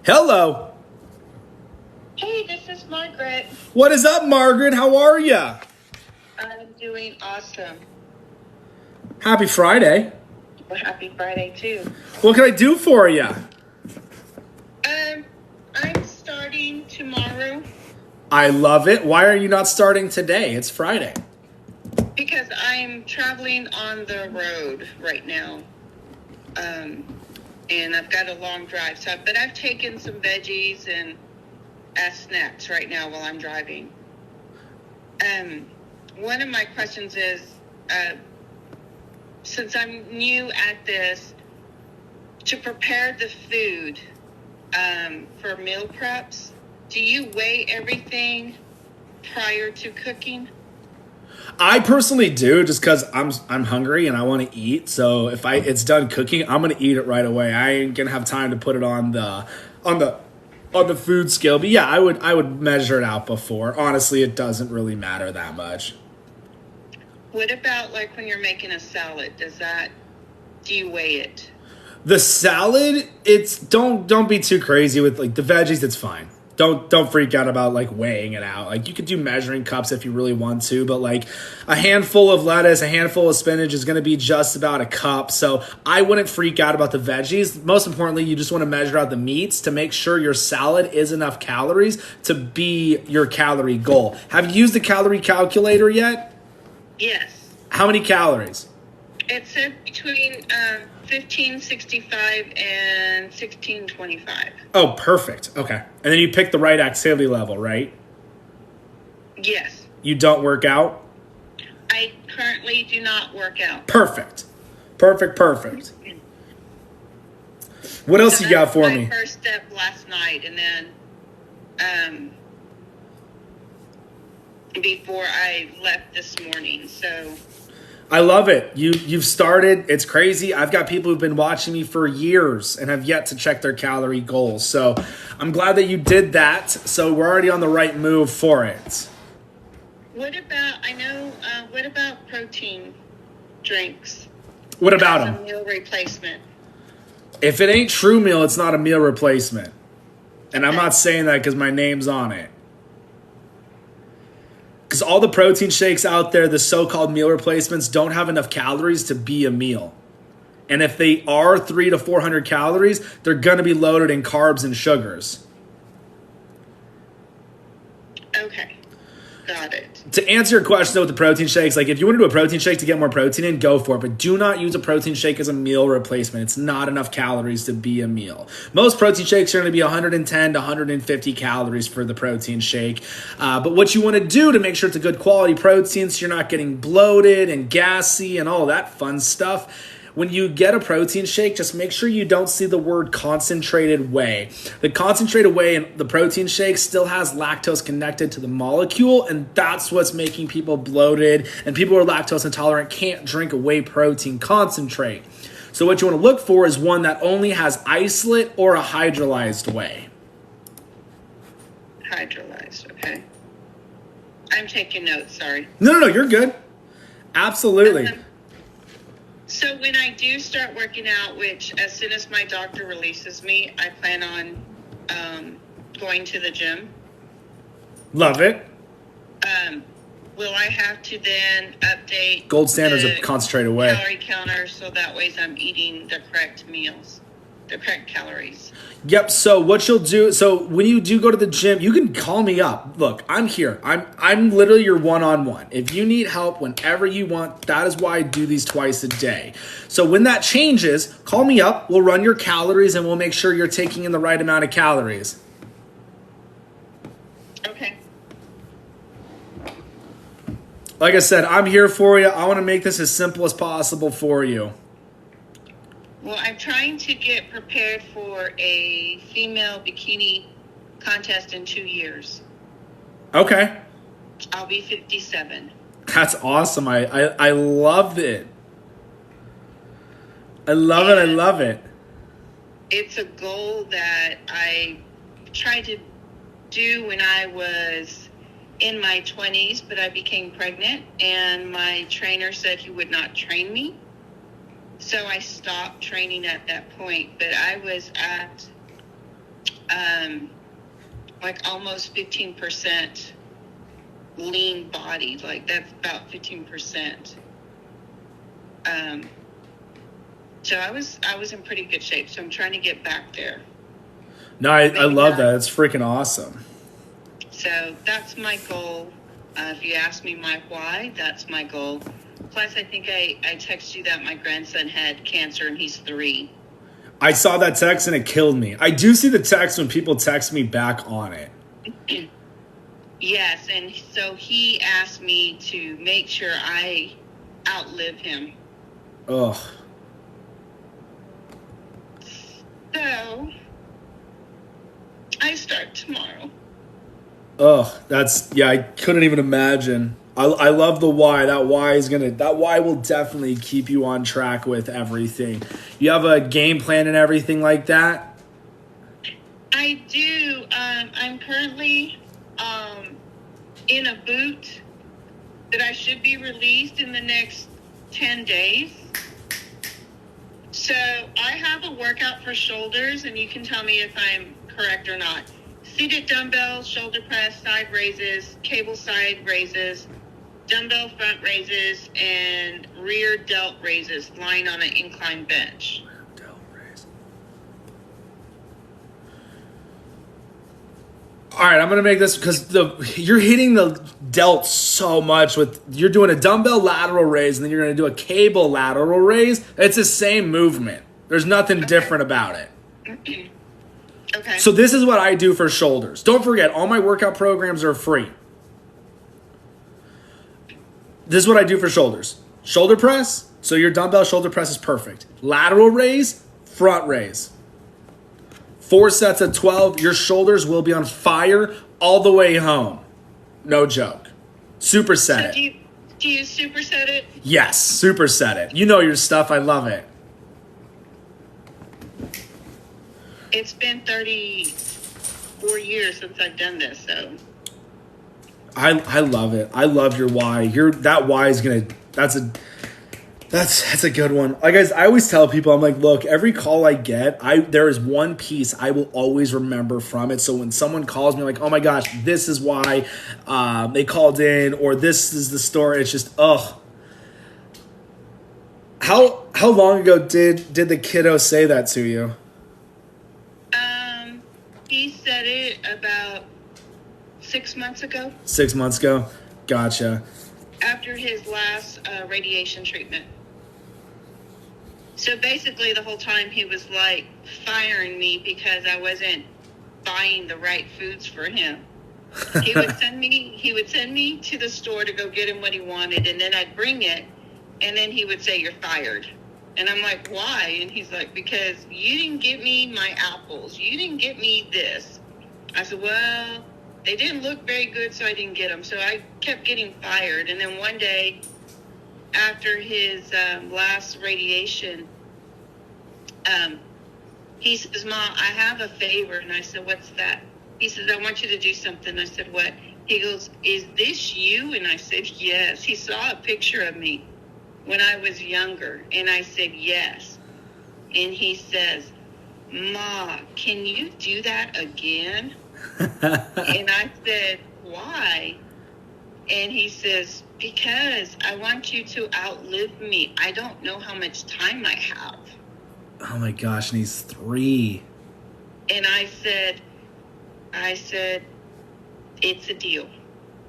Hello. Hey, this is Margaret. What is up, Margaret? How are ya? I'm doing awesome. Happy Friday. Well, happy Friday, too. What can I do for ya? I'm starting tomorrow I love it. Why are you not starting today? It's Friday. because I'm traveling on the road right now. And I've got a long drive. But I've taken some veggies and as snacks right now while I'm driving. One of my questions is, since I'm new at this, to prepare the food for meal preps, do you weigh everything prior to cooking? I personally do, just because I'm hungry and I want to eat. So if it's done cooking, I'm gonna eat it right away. I ain't gonna have time to put it on the food scale. But yeah, I would measure it out before. Honestly, it doesn't really matter that much. What about like when you're making a salad? Do you weigh it? The salad, don't be too crazy with like the veggies. It's fine. Don't freak out about like weighing it out. Like you could do measuring cups if you really want to, but like a handful of lettuce, a handful of spinach is going to be just about a cup. So I wouldn't freak out about the veggies. Most importantly, you just want to measure out the meats to make sure your salad is enough calories to be your calorie goal. Have you used the calorie calculator yet? Yes. How many calories? It said between 1565 and 1625. Oh, perfect. Okay. And then you pick the right activity level, right? Yes. You don't work out? I currently do not work out. Perfect. Perfect. What else you got for me? My first step last night, and then before I left this morning. So I love it. You've started. It's crazy. I've got people who've been watching me for years and have yet to check their calorie goals. So I'm glad that you did that. So we're already on the right move for it. What about protein drinks? What about As them? a meal replacement. If it ain't True Meal, it's not a meal replacement. And I'm not saying that because my name's on it. Because all the protein shakes out there, the so-called meal replacements, don't have enough calories to be a meal. And if they are 300 to 400 calories, they're going to be loaded in carbs and sugars. Okay. Got it. To answer your question though with the protein shakes, like if you want to do a protein shake to get more protein in, go for it. But do not use a protein shake as a meal replacement. It's not enough calories to be a meal. Most protein shakes are going to be 110 to 150 calories for the protein shake. But what you want to do to make sure it's a good quality protein so you're not getting bloated and gassy and all that fun stuff, when you get a protein shake, just make sure you don't see the word concentrated whey. The concentrated whey in the protein shake still has lactose connected to the molecule, and that's what's making people bloated, and people who are lactose intolerant can't drink a whey protein concentrate. So what you want to look for is one that only has isolate or a hydrolyzed whey. Hydrolyzed, okay. I'm taking notes, sorry. No, you're good. Absolutely. So when I do start working out, which as soon as my doctor releases me, I plan on going to the gym. Love it. Will I have to then update Gold standards of concentrated whey. Calorie counter so that way I'm eating the correct meals, the correct calories? Yep. So what you'll do, so when you do go to the gym, you can call me up. Look, I'm here. I'm literally your one-on-one. If you need help whenever you want, that is why I do these twice a day. So when that changes, call me up. We'll run your calories and we'll make sure you're taking in the right amount of calories. Okay. Like I said, I'm here for you. I want to make this as simple as possible for you. Well, I'm trying to get prepared for a female bikini contest in 2 years. Okay. I'll be 57. That's awesome. I love it. I love it. It's a goal that I tried to do when I was in my 20s, but I became pregnant, and my trainer said he would not train me. So I stopped training at that point, but I was at like almost 15% lean body. Like that's about 15%. So I was in pretty good shape. So I'm trying to get back there. No, I love that. It's freaking awesome. So that's my goal. If you ask me my why, that's my goal. Plus, I think I texted you that my grandson had cancer and he's 3. I saw that text and it killed me. I do see the text when people text me back on it. Yes, and so he asked me to make sure I outlive him. Ugh. So I start tomorrow. Ugh, I couldn't even imagine. I love the why. That why will definitely keep you on track with everything. You have a game plan and everything like that? I do. I'm currently in a boot that I should be released in the next 10 days. So I have a workout for shoulders, and you can tell me if I'm correct or not. Seated dumbbells, shoulder press, side raises, cable side raises, dumbbell front raises, and rear delt raises lying on an incline bench. All right, I'm going to make this because you're hitting the delt so much you're doing a dumbbell lateral raise and then you're going to do a cable lateral raise. It's the same movement. There's nothing different about it. Okay. So this is what I do for shoulders. Don't forget, all my workout programs are free. This is what I do for shoulders. Shoulder press, so your dumbbell shoulder press is perfect. Lateral raise, front raise. 4 sets of 12. Your shoulders will be on fire all the way home. No joke. Superset it. Do you superset it? Yes, superset it. You know your stuff. I love it. It's been 34 years since I've done this, so. I love it. I love your why. That why is gonna. That's a good one. Like guys, I always tell people, I'm like, look, every call I get, there is one piece I will always remember from it. So when someone calls me like, oh my gosh, this is why they called in, or this is the story, it's just, ugh. How long ago did the kiddo say that to you? He said it about 6 months ago. 6 months ago? Gotcha. After his last radiation treatment. So basically the whole time he was like firing me because I wasn't buying the right foods for him. He would send me to the store to go get him what he wanted, and then I'd bring it, and then he would say, "You're fired." And I'm like, "Why?" And he's like, "Because you didn't get me my apples. You didn't get me this." I said, "Well, they didn't look very good, so I didn't get them." So I kept getting fired. And then one day, after his last radiation, he says, "Mom, I have a favor." And I said, "What's that?" He says, "I want you to do something." I said, "What?" He goes, "Is this you?" And I said, "Yes." He saw a picture of me when I was younger. And I said, "Yes." And he says, "Ma, can you do that again?" And I said, "Why?" And he says, "Because I want you to outlive me. I don't know how much time I have." Oh my gosh, and he's 3. And I said, "It's a deal.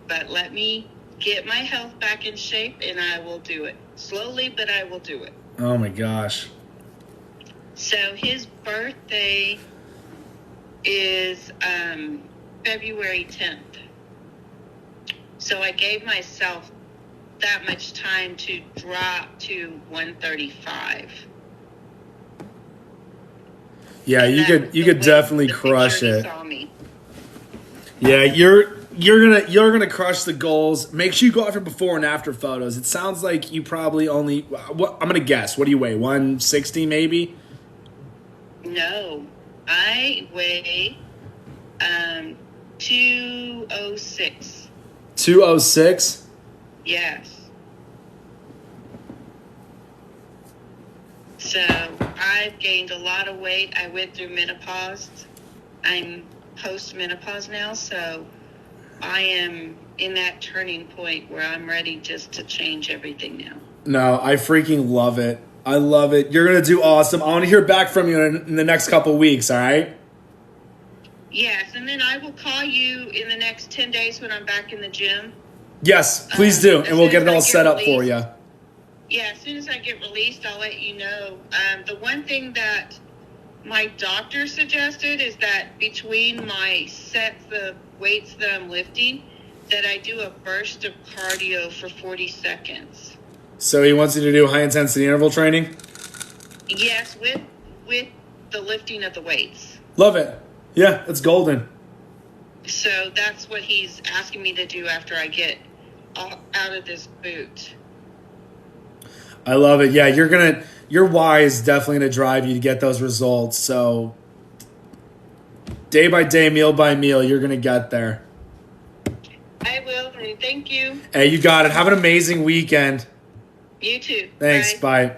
But let me get my health back in shape and I will do it. Slowly, but I will do it." Oh my gosh. So his birthday is February 10th. So I gave myself that much time to drop to 135. Yeah, And you could definitely crush it. Saw me. Yeah, you're gonna crush the goals. Make sure you go after before and after photos. It sounds like you probably only. I'm gonna guess. What do you weigh? 160 maybe? No, I weigh 206. 206? Yes. So I've gained a lot of weight. I went through menopause. I'm post-menopause now, so I am in that turning point where I'm ready just to change everything now. No, I freaking love it. I love it. You're going to do awesome. I want to hear back from you in the next couple weeks, all right? Yes, and then I will call you in the next 10 days when I'm back in the gym. Yes, please do, and we'll get it all set up for you. Yeah, as soon as I get released, I'll let you know. The one thing that my doctor suggested is that between my sets of weights that I'm lifting, that I do a burst of cardio for 40 seconds. So he wants you to do high-intensity interval training? Yes, with the lifting of the weights. Love it. Yeah, it's golden. So that's what he's asking me to do after I get out of this boot. I love it. Yeah, your why is definitely going to drive you to get those results. So day by day, meal by meal, you're going to get there. I will, and thank you. Hey, you got it. Have an amazing weekend. You too. Thanks. Bye.